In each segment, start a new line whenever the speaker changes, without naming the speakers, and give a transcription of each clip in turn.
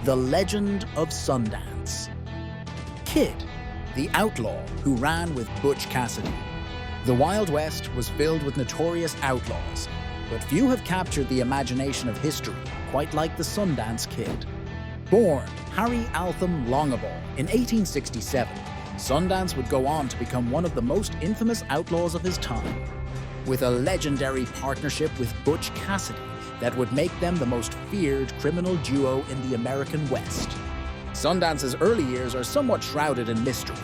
The Legend of Sundance. Kid, the outlaw who ran with Butch Cassidy. The Wild West was filled with notorious outlaws, but few have captured the imagination of history quite like the Sundance Kid. Born Harry Altham Longaball in 1867, Sundance would go on to become one of the most infamous outlaws of his time, with a legendary partnership with Butch Cassidy that would make them the most feared criminal duo in the American West. Sundance's early years are somewhat shrouded in mystery.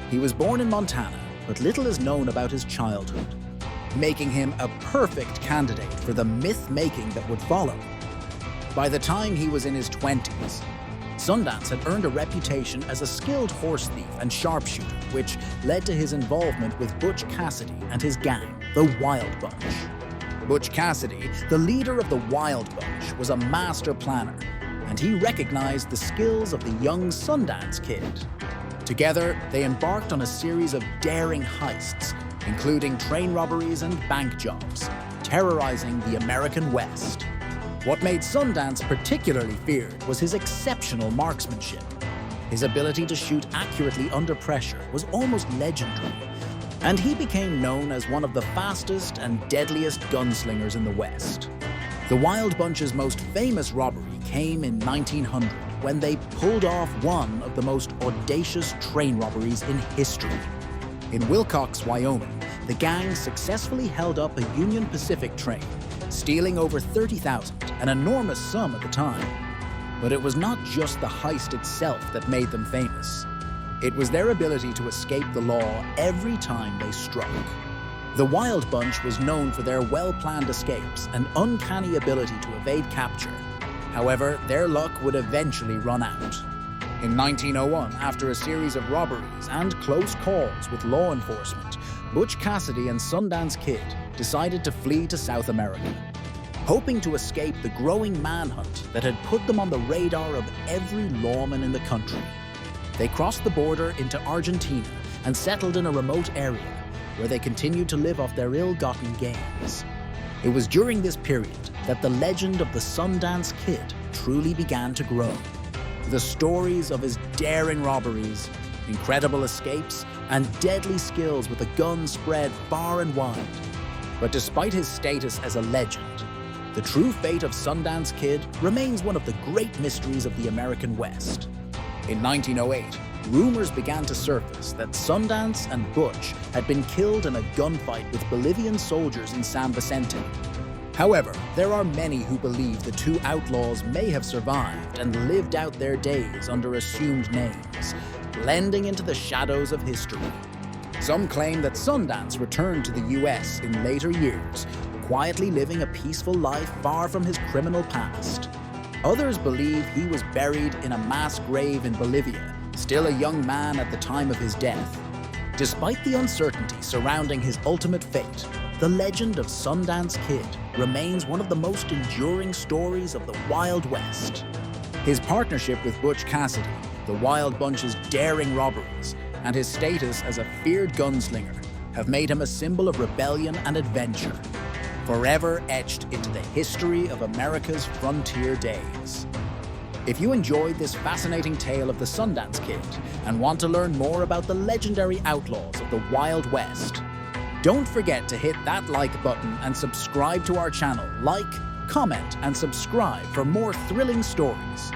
He was born in Montana, but little is known about his childhood, making him a perfect candidate for the myth-making that would follow. By the time he was in his 20s, Sundance had earned a reputation as a skilled horse thief and sharpshooter, which led to his involvement with Butch Cassidy and his gang, the Wild Bunch. Butch Cassidy, the leader of the Wild Bunch, was a master planner, and he recognized the skills of the young Sundance Kid. Together, they embarked on a series of daring heists, including train robberies and bank jobs, terrorizing the American West. What made Sundance particularly feared was his exceptional marksmanship. His ability to shoot accurately under pressure was almost legendary, and he became known as one of the fastest and deadliest gunslingers in the West. The Wild Bunch's most famous robbery came in 1900, when they pulled off one of the most audacious train robberies in history. In Wilcox, Wyoming, the gang successfully held up a Union Pacific train, stealing over $30,000, an enormous sum at the time. But it was not just the heist itself that made them famous. It was their ability to escape the law every time they struck. The Wild Bunch was known for their well-planned escapes and uncanny ability to evade capture. However, their luck would eventually run out. In 1901, after a series of robberies and close calls with law enforcement, Butch Cassidy and Sundance Kid decided to flee to South America, hoping to escape the growing manhunt that had put them on the radar of every lawman in the country. They crossed the border into Argentina and settled in a remote area where they continued to live off their ill-gotten gains. It was during this period that the legend of the Sundance Kid truly began to grow. The stories of his daring robberies, incredible escapes, and deadly skills with a gun spread far and wide. But despite his status as a legend, the true fate of Sundance Kid remains one of the great mysteries of the American West. In 1908, rumors began to surface that Sundance and Butch had been killed in a gunfight with Bolivian soldiers in San Vicente. However, there are many who believe the two outlaws may have survived and lived out their days under assumed names, blending into the shadows of history. Some claim that Sundance returned to the US in later years, quietly living a peaceful life far from his criminal past. Others believe he was buried in a mass grave in Bolivia, still a young man at the time of his death. Despite the uncertainty surrounding his ultimate fate, the legend of Sundance Kid remains one of the most enduring stories of the Wild West. His partnership with Butch Cassidy, the Wild Bunch's daring robberies, and his status as a feared gunslinger have made him a symbol of rebellion and adventure, forever etched into the history of America's frontier days. If you enjoyed this fascinating tale of the Sundance Kid and want to learn more about the legendary outlaws of the Wild West, don't forget to hit that like button and subscribe to our channel. Like, comment, and subscribe for more thrilling stories.